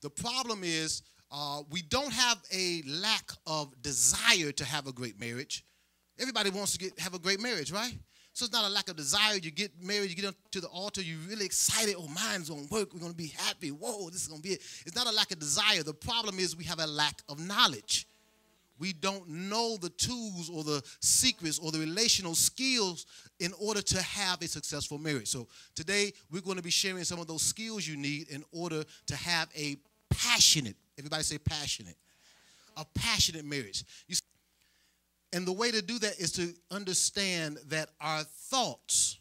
The problem is we don't have a lack of desire to have a great marriage. Everybody wants to have a great marriage, right? So it's not a lack of desire. You get married, you get to the altar, you're really excited. Oh, mine's going to work. We're going to be happy. Whoa, this is going to be it. It's not a lack of desire. The problem is we have a lack of knowledge. We don't know the tools or the secrets or the relational skills in order to have a successful marriage. So today we're going to be sharing some of those skills you need in order to have a passionate, everybody say passionate, a passionate marriage. And the way to do that is to understand that our thoughts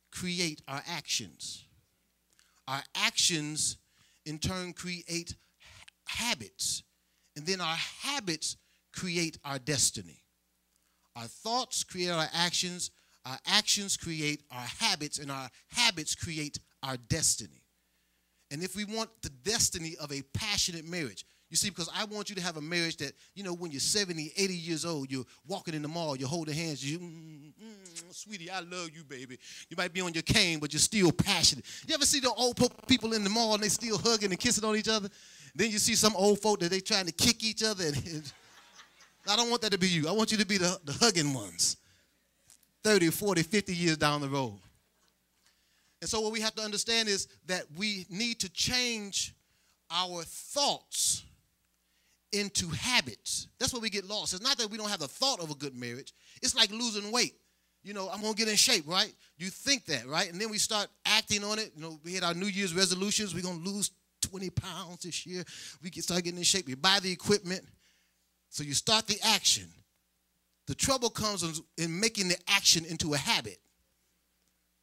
create our actions. Our actions, in turn, create habits. And then our habits create our destiny. Our thoughts create our actions create our habits, and our habits create our destiny. And if we want the destiny of a passionate marriage, you see, because I want you to have a marriage that, when you're 70, 80 years old, you're walking in the mall, you're holding hands, sweetie, I love you, baby. You might be on your cane, but you're still passionate. You ever see the old people in the mall and they still hugging and kissing on each other? Then you see some old folk that they trying to kick each other. I don't want that to be you. I want you to be the hugging ones 30, 40, 50 years down the road. And so what we have to understand is that we need to change our thoughts into habits. That's where we get lost. It's not that we don't have the thought of a good marriage. It's like losing weight. I'm going to get in shape, right? You think that, right? And then we start acting on it. We had our New Year's resolutions. We're going to lose 20 pounds this year. We can start getting in shape. You buy the equipment. So you start the action. The trouble comes in making the action into a habit.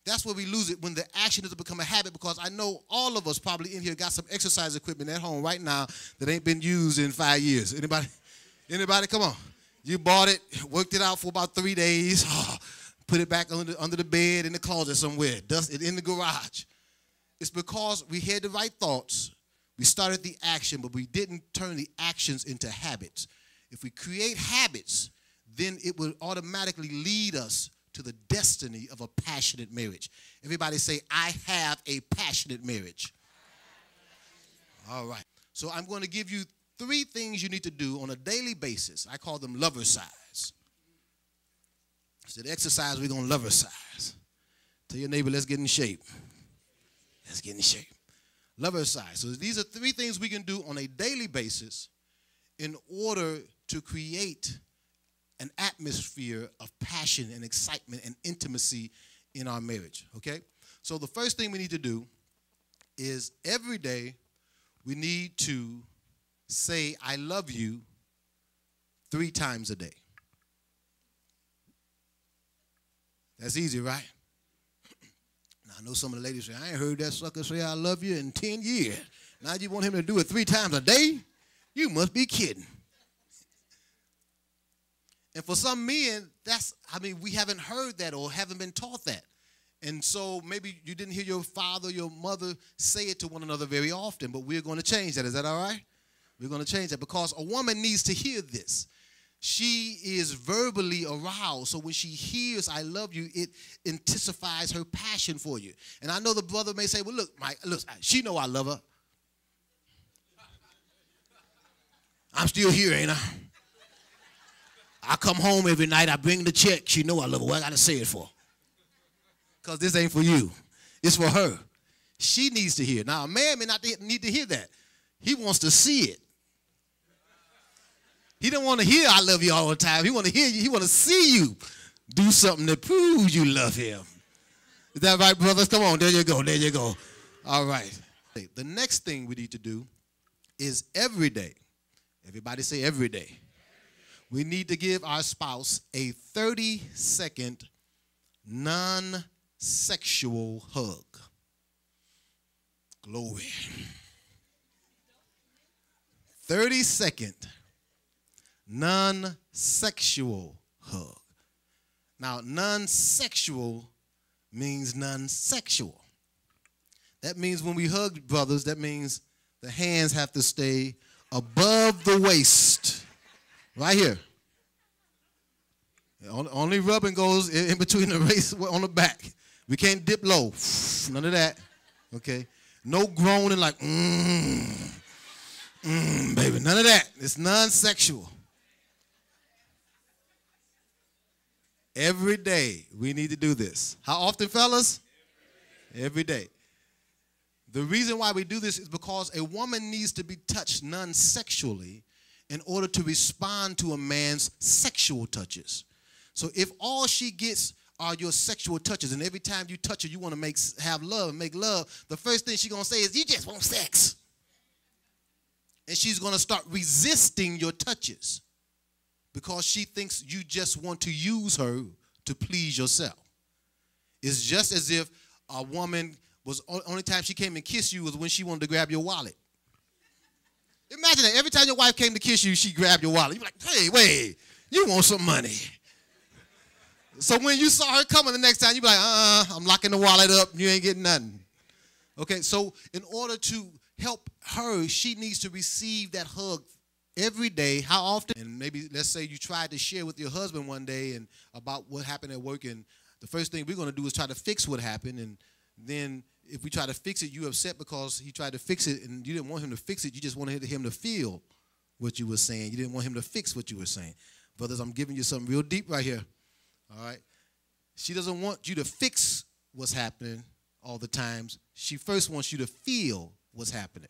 That's where we lose it, when the action has become a habit, because I know all of us probably in here got some exercise equipment at home right now that ain't been used in 5 years. Anybody? Anybody? Come on. You bought it, worked it out for about 3 days, put it back under the bed in the closet somewhere, dust it in the garage. It's because we had the right thoughts, we started the action, but we didn't turn the actions into habits. If we create habits, then it will automatically lead us to the destiny of a passionate marriage. Everybody say, I have a passionate marriage. All right. So I'm going to give you 3 things you need to do on a daily basis. I call them lover size. So the exercise, we're going to lover size. Tell your neighbor, let's get in shape. Let's get in shape. Lover size. So these are 3 things we can do on a daily basis in order to create an atmosphere of passion and excitement and intimacy in our marriage, okay? So the first thing we need to do is every day we need to say, I love you 3 times a day. That's easy, right? Now, I know some of the ladies say, I ain't heard that sucker say I love you in 10 years. Now you want him to do it 3 times a day? You must be kidding. And for some men, we haven't heard that or haven't been taught that. And so maybe you didn't hear your father, your mother say it to one another very often, but we're going to change that. Is that all right? We're going to change that because a woman needs to hear this. She is verbally aroused, so when she hears I love you, it intensifies her passion for you. And I know the brother may say, well, look, she know I love her. I'm still here, ain't I? I come home every night, I bring the check. She know I love her. What I got to say it for? Because this ain't for you. It's for her. She needs to hear. Now, a man may not need to hear that. He wants to see it. He don't want to hear I love you all the time. He want to hear you. He want to see you do something that proves you love him. Is that right, brothers? Come on. There you go. There you go. All right. The next thing we need to do is every day. Everybody say every day. We need to give our spouse a 30-second non-sexual hug. Glory. 30-second non-sexual hug. Now, non-sexual means non-sexual. That means when we hug brothers, that means the hands have to stay above the waist. Right here. Only rubbing goes in between the waist on the back. We can't dip low. None of that. Okay. No groaning like, None of that. It's non-sexual. Every day we need to do this. How often, fellas? Every day. The reason why we do this is because a woman needs to be touched non-sexually in order to respond to a man's sexual touches. So if all she gets are your sexual touches, and every time you touch her, you want to have love and make love, the first thing she's going to say is, you just want sex. And she's going to start resisting your touches because she thinks you just want to use her to please yourself. It's just as if a woman was, only time she came and kissed you was when she wanted to grab your wallet. Imagine that. Every time your wife came to kiss you, she grabbed your wallet. You're like, hey, wait, you want some money. So when you saw her coming the next time, you'd be like, I'm locking the wallet up. You ain't getting nothing. Okay, so in order to help her, she needs to receive that hug every day. How often? And maybe, let's say you tried to share with your husband one day and about what happened at work, and the first thing we're going to do is try to fix what happened, and then if we try to fix it, you're upset because he tried to fix it, and you didn't want him to fix it. You just wanted him to feel what you were saying. You didn't want him to fix what you were saying. Brothers, I'm giving you something real deep right here. All right? She doesn't want you to fix what's happening all the times. She first wants you to feel what's happening.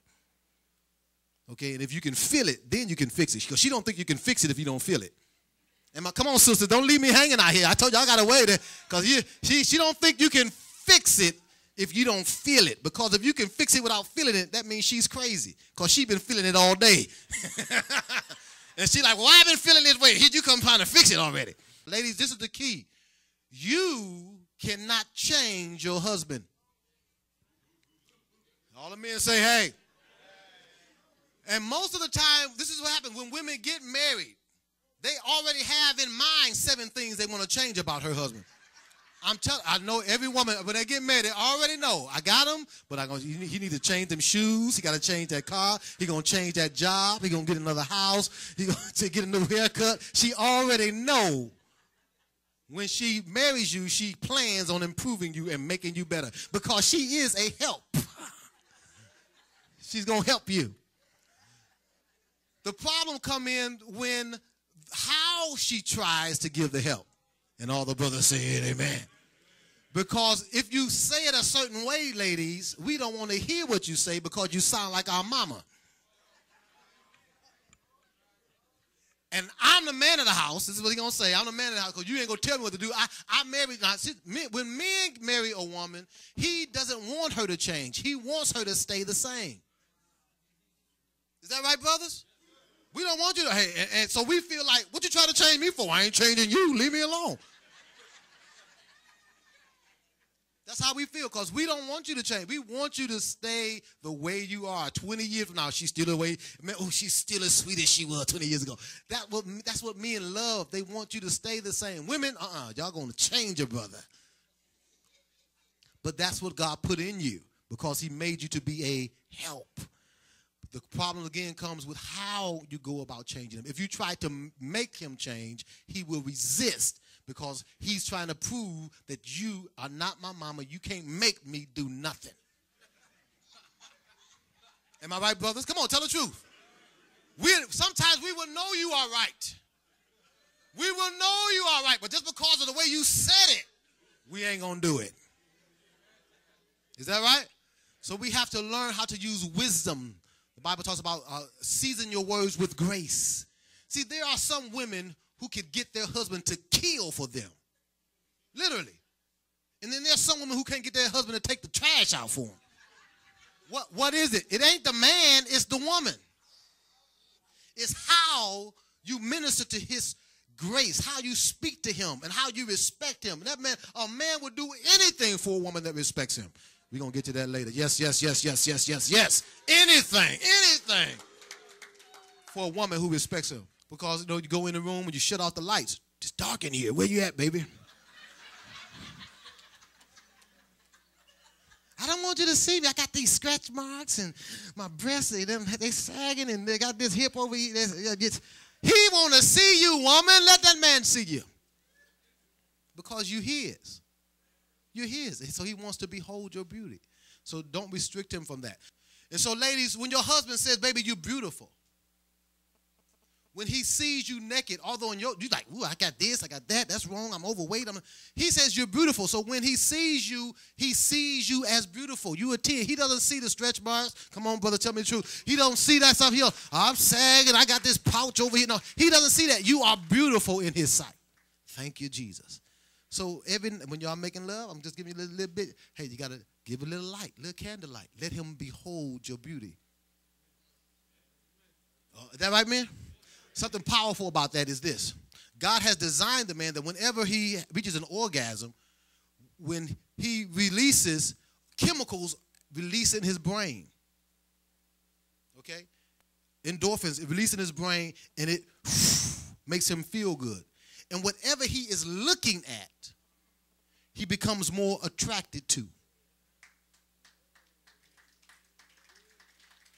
Okay? And if you can feel it, then you can fix it. Because she don't think you can fix it if you don't feel it. Come on, sister, don't leave me hanging out here. I told you I got to wait there. Because she don't think you can fix it if you don't feel it. Because if you can fix it without feeling it, that means she's crazy. Because she's been feeling it all day. And she's like, well, I've been feeling this way. Here you come trying to fix it already. Ladies, this is the key. You cannot change your husband. All the men say, hey. And most of the time, this is what happens when women get married. They already have in mind 7 things they want to change about her husband. I know every woman, when they get married, they already know. I got him, but he need to change them shoes. He got to change that car. He going to change that job. He going to get another house. He going to get a new haircut. She already know. When she marries you, she plans on improving you and making you better because she is a help. She's going to help you. The problem come in when how she tries to give the help. And all the brothers say amen. Because if you say it a certain way, ladies, we don't want to hear what you say because you sound like our mama. And I'm the man of the house. This is what he's going to say. I'm the man of the house because you ain't going to tell me what to do. I married. When men marry a woman, he doesn't want her to change. He wants her to stay the same. Is that right, brothers? We don't want you to. Hey, and so we feel like, what you trying to change me for? I ain't changing you. Leave me alone. That's how we feel because we don't want you to change. We want you to stay the way you are. 20 years from now, she's still the way. Man, oh, she's still as sweet as she was 20 years ago. That's what men love. They want you to stay the same. Women, y'all going to change your brother. But that's what God put in you because he made you to be a help. The problem again comes with how you go about changing him. If you try to make him change, he will resist because he's trying to prove that you are not my mama. You can't make me do nothing. Am I right, brothers? Come on, tell the truth. Sometimes we will know you are right. We will know you are right, but just because of the way you said it, we ain't going to do it. Is that right? So we have to learn how to use wisdom. The Bible talks about season your words with grace. See, there are some women who could get their husband to kill for them. Literally. And then there's some women who can't get their husband to take the trash out for them. What is it? It ain't the man, it's the woman. It's how you minister to his grace, how you speak to him, and how you respect him. And that man, a man would do anything for a woman that respects him. We're going to get to that later. Yes, yes, yes, yes, yes, yes, yes. Anything for a woman who respects him. Because, you go in the room and you shut off the lights. It's dark in here. Where you at, baby? I don't want you to see me. I got these scratch marks and my breasts, they sagging and they got this hip over here. He want to see you, woman. Let that man see you. Because you his. You're his. So he wants to behold your beauty. So don't restrict him from that. And so, ladies, when your husband says, baby, you're beautiful, when he sees you naked, although you're like, ooh, I got this, I got that, that's wrong, I'm overweight. He says you're beautiful. So when he sees you as beautiful. You a 10. He doesn't see the stretch bars. Come on, brother, tell me the truth. He don't see that stuff. I'm sagging, I got this pouch over here. No, he doesn't see that. You are beautiful in his sight. Thank you, Jesus. So when y'all making love, I'm just giving you a little bit. Hey, you got to give a little light, a little candlelight. Let him behold your beauty. Is that right, man? Something powerful about that is this. God has designed the man that whenever he reaches an orgasm, when he releases, chemicals release in his brain. Okay? Endorphins release in his brain, and it makes him feel good. And whatever he is looking at, he becomes more attracted to.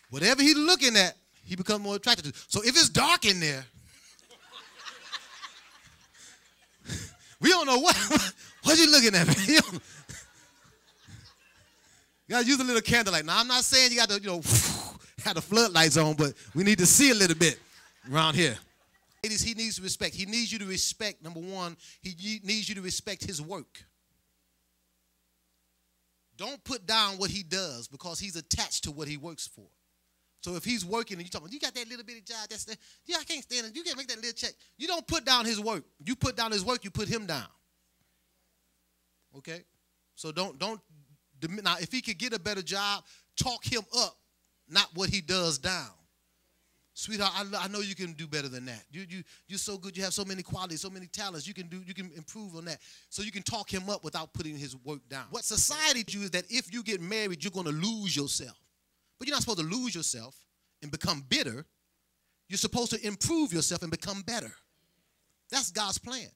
Whatever he's looking at, he becomes more attracted to. So if it's dark in there, we don't know what you looking at. You got to use a little candlelight. Now, I'm not saying you got to, have the floodlights on, but we need to see a little bit around here. Ladies, he needs respect. He needs you to respect, number one, he needs you to respect his work. Don't put down what he does because he's attached to what he works for. So if he's working and you're talking, you got that little bitty job, I can't stand it. You can't make that little check. You don't put down his work. You put down his work, you put him down. Okay? So don't now if he could get a better job, talk him up, not what he does down. Sweetheart, I know you can do better than that. You're so good. You have so many qualities, so many talents. You can improve on that. So you can talk him up without putting his work down. What society teaches you is that if you get married, you're going to lose yourself. But you're not supposed to lose yourself and become bitter. You're supposed to improve yourself and become better. That's God's plan.